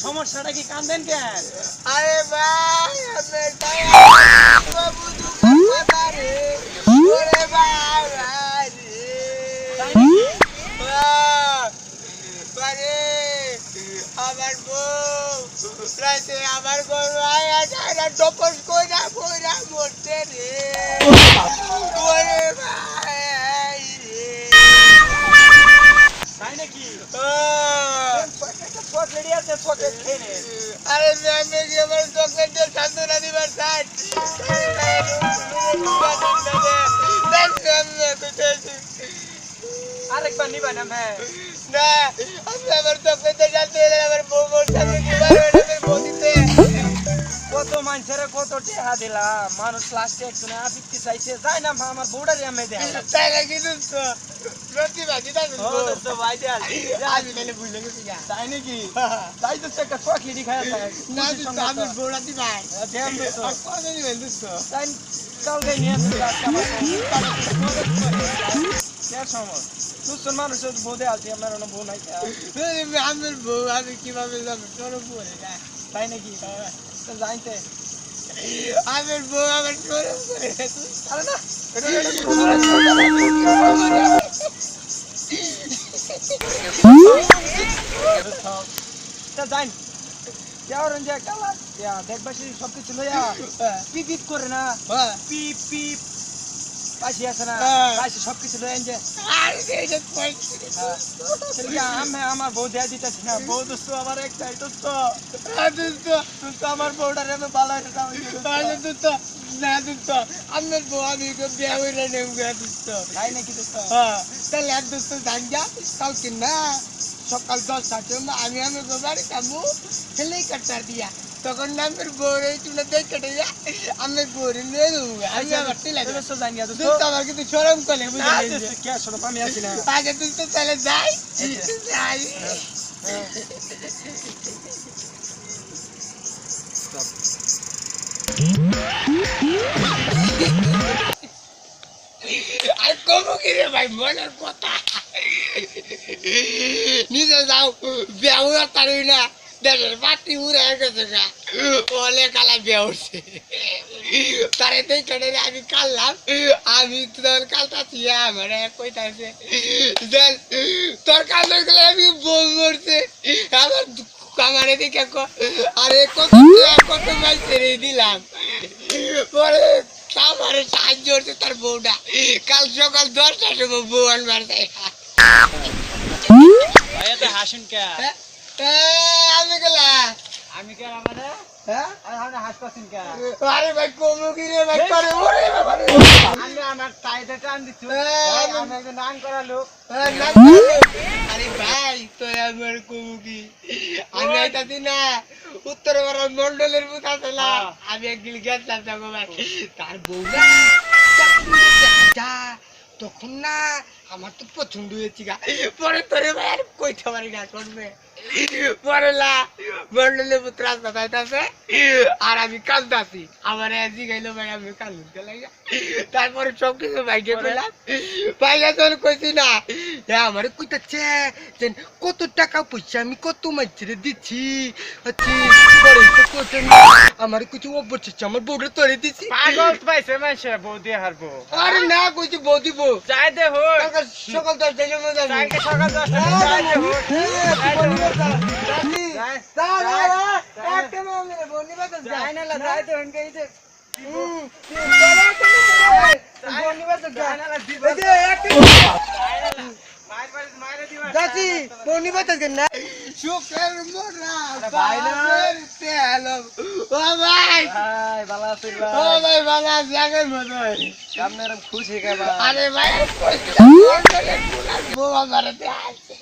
সমস্যাটা কি কান্দেন কেন? আরে ভাই বাবু রে ওরে বাবা রে বারে আমার বউ রাতে আমার গরু আয়া যায় ডপস কইরা কইরা মরতে রে ওরে ভাই রে তাই নাকি? চকলেট আছে, চকলেট খেয়ে নে। আরে আমি কি আমার চকলেট দিয়ে সান্ত্বনা দিবার চাই আরেকবার নিবা না ভাই? না আমি আমার চকলেট দিয়ে জানতে আমার বউ মোর সাথে দিবার বউ দিতে কত মানুষের কত টেহা দিলাম, মানুষ লাস্টে একজনে আপিত্তি চাইছে, যাই না আমার বউডারি আমি দেয় তাই নাকি দোস্ত রতি বাজি তাই দোস্ত ভাই দেয় আমি মেলে ভুলে গেছি গা তাই নাকি? তাই তো একটা চকলেটই খায় যায় না দোস্ত আমি বউড়া দি ভাই দেন দোস্ত কত দিবেন দোস্ত তাই চল গে নিয়ে সময় সুস্থ মানুষের বোধে আছে, আপনার কোনো বউ নাই আমার বউ আমি কিভাবে যাবো তোর বলে না তাই নাকি? জানতে আমার বউ আমার তোর বলে আরে না জান কেমন যে কালা দেখবাসী সবকিছু লইয়া পিপ পিপ করে না, পিপ পিপ পাশি আছে না, পাশি সবকিছু লইয়া যে আমি আমার বউ দেয়া দিতেছি না। বউ দোস্ত আমার একটাই দোস্ত, আমার বউটারে আমি ভালো না দোস্ত আমার বউ আমি বিয়া হইলে নেব দোস্ত তাই নাকি দোস্ত? তাহলে এক দোস্ত জান যা কালকে না সকাল 10টার জন্য আমি বাড়ি যাবো হেলিকপ্টার দিয়া তখন নামের বউরে তুলে দেখে যা আমি বউরে নিয়ে দেবো আমি আবার আমার কিন্তু সরম করে আমি আছি না আগে তুই তো তাহলে যাই আর কমো কি রে ভাই মনের কথা নিজে যাও বিয়া তারি না দেশের পাতি উড়ে গেছে গা অলে কালা বিয়া উঠছে তারে দেখে আমি কাললাম আমি তোর কালটাছি আমার কইতাছে দেন তোর কাল গেলে আমি বউ মরছে আমার আমারে দেখে আরে কত কত মাল ছেড়ে দিলাম পরে আমার সাহায্য হচ্ছে তার বউটা কাল সকাল 10টার সময় বউ আনবার যায় হাসুন কে আমি গেলা আমি কে মানে হাসপাতাল কে আরে ভাই কমু কি রে ভাই করে ওরে আমি আমার টাইটা টান দিছো আমি একজন নান করা লোক আরে ভাই তো আমার কমু কি আমি আইতাছি না উত্তরপাড়ার মন্ডলের ভূত আছে না আমি একদিন গেছিলাম যাবো ভাই তার বউ না তখন না আমার তো পছন্দ হয়েছে গা পরে তোরে ভাই আর কইতে পারি না করবে পরে লা মন্ডলের ভূত রাস্তা যাইতাছে আর আমি কাঁদতাছি আমার এজি গাইলো ভাই আমি কাঁদতে লাগা তারপরে সব কিছু ভাইকে পেলাম ভাইয়া তোর কইছি না আমার কইতাছে যে কত টাকা পয়সা আমি কত মাইছে দিচ্ছি আমার কিছু অবশেষে আমার বউরে তরে দিছি পাগল পাইছে মাইছে বউ দিয়ে হারবো আরে না কইছি বউ দিব যাই দে হো সকাল 10টার সময় যাবো কালকে সকাল 10টা যাই দে হো যাই না লা যাই দে হনকে ইতে দাসি পনি বাতাস কেন না শুকের মোরা বাইরের তেল ও ভাই ভাই ভালো আছিস ভাই? ও ভাই ভালো আছি আগের মতোই সামনে এরকম খুশি কে ভাই? আরে ভাই বউ আমারে দে আছে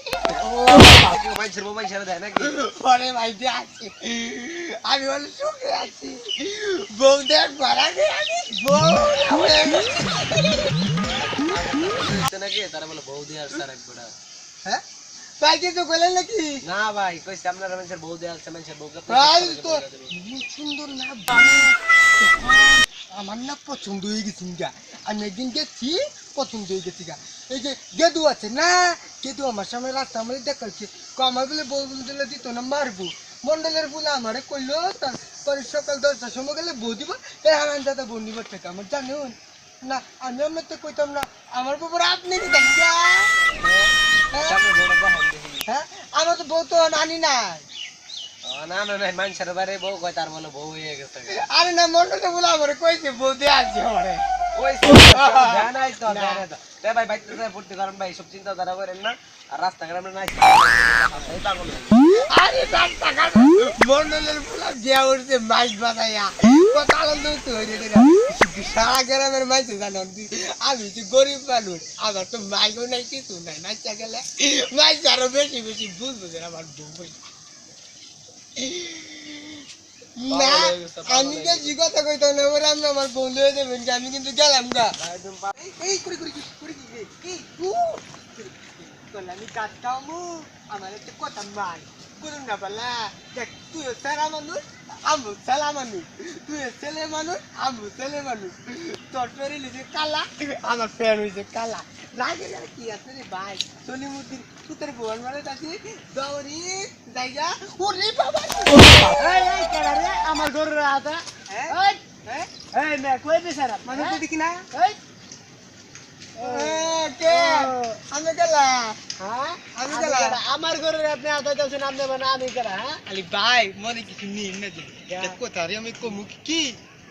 মানুষের মোবাইল ছেড়ে দেয় নাকি? পরে ভাই দে আছে আমি বলে সুখে আছি বউ দেখ ঘরে আমি বউ নাকি তারা বলে বউ দিয়ে আসছে আর এক বেটা। হ্যাঁ ভাই কিছু কইলেন নাকি না ভাই কইছে আপনারা মানুষের বউ দেয়া আছে মানুষের বউকে ভাই তো সুন্দর না আমার না পছন্দ হয়ে গেছি গা আমি একদিন গেছি পছন্দ হয়ে গেছি গা এই যে গেদু আছে না গেদু আমার সামনে রাস্তা আমার দেখাচ্ছে আমার বলে বউ দিলে দিত না মারবো মন্ডলের বলে আমারে কইলো তারপরে সকাল 10টার সময় গেলে বউ দিব এই হারান দাদা বউ নিবার থেকে আমার জানুন না আমি আমি তো কইতাম না আমার ব্যাপারে আপনি কি দেখবা হ্যাঁ আমার তো বউ তো নানি নাই না না না মানুষের বাড়ি বউ কয় তার মানে বউ হয়ে গেছে আরে না মন্ডলে বলে আমারে কইছে বউ দিয়ে আছে আমারে কইছে ধ্যান আই তো ধ্যান আই তো রে ভাই বাইক থেকে ফুটতে কারণ ভাই সব চিন্তা ধারা করেন না আর রাস্তা গ্রামে নাই এই পাগল আরে রাস্তা ঘাট মন্ডলের বলে বিয়া উঠছে মাইক বাজাইয়া কত আনন্দ হইতো সারা গ্রামের মাইক জানো আমি তো গরিব মানুষ আমার তো মাইকও নাই কিছু নাই নাচা গেলে মাইক আরো বেশি বেশি বুঝবো যে আমার বউ না আমি যে জিজ্ঞাসা কইতাম না ওরা আমি আমার বন্ধু হয়ে যাবেন আমি কিন্তু গেলাম গা এই করে করে করে কি আমি কাজ কামু আমার তো কথা মান করুন না বলা দেখ তুইও সারা মানুষ আমু সালা মানুষ তুই ছেলে মানুষ আমু ছেলে মানুষ তোর ফেরি লিখে কালা আমার ফ্যান হয়েছে কালা রাগে কি আছে রে ভাই সলিমুদ্দিন পুতের বোন মানে তাকে দৌড়ি জায়গা ওরে বাবা এই এই কেডা রে আমার গরুর আতা এই এই মে কই বিছারা মানুষ তো দেখি না এই কে আমি গেলা হ্যাঁ আমি গেলা আমার গরুর আপনি আতা যাচ্ছেন আপনি মানে আমি কেডা হ্যাঁ আলি ভাই মনে কিছু নিন না যে কথা রে আমি কমু কি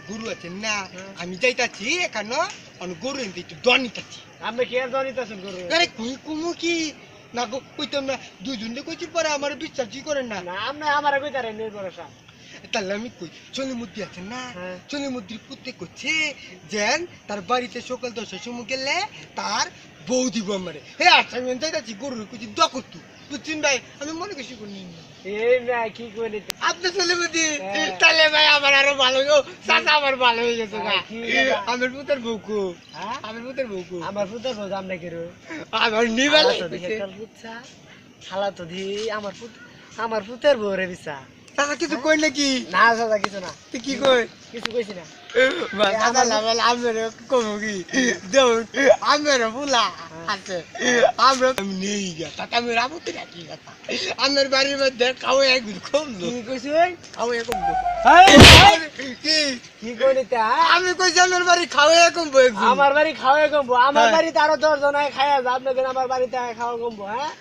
গুরু আছে না আমি যাইতাছি এখানে অন গরু এনতে একটু দনিতাছি আপনি কি আর জানিতাছেন গরু আরে কই কমু কি না গো কইতাম না দুইজনে কইছি পরে আমার বিশ্বাসই করেন না না আপনি আমারে কইতারেন নি ভরসা তাহলে আমি কই চলিমুদ্দি আছে না চলিমুদ্দির পুত্রে করছে যেন তার বাড়িতে সকাল 10টার সময় গেলে তার বউ দিব আমারে হে আচ্ছা আমি যাইতাছি গরুর কইছি দকতু বুঝছেন ভাই আমি মনে কিছু করি না এই না কি কইলি আপনি চলিমুদ্দি তাহলে ভাই আমার আরো ভালো গো চাচা আমার ভালো হয়ে গেছে না আমার পুত্রের বউকু আমার পুত্রের বউকু আমার পুত্র বউ জাম নাকি রে আমার নিবালা বুঝছা খালা তো দি আমার পুত্রের বউ রে বিছা চাচা কিছু কই নাকি না দাদা কিছু না তুই কি কই কিছু কইছি না আমার লাভাল আমার কমু কি দেউ আমার ফুলা আছে আমরা নেই গা তা আমি রাবতে রাখি কথা আমার বাড়ির মধ্যে খাওয়া একদম কম কি কইছিস খাওয়া কম কি কি কইলি তা আমি কইছি আমার বাড়ি খাওয়া কম আমার বাড়ি খাওয়া কমবো আমার বাড়িতে আরো 10 জন খায়া যা আপনাদের আমার বাড়িতে খাওয়া কমবো হ্যাঁ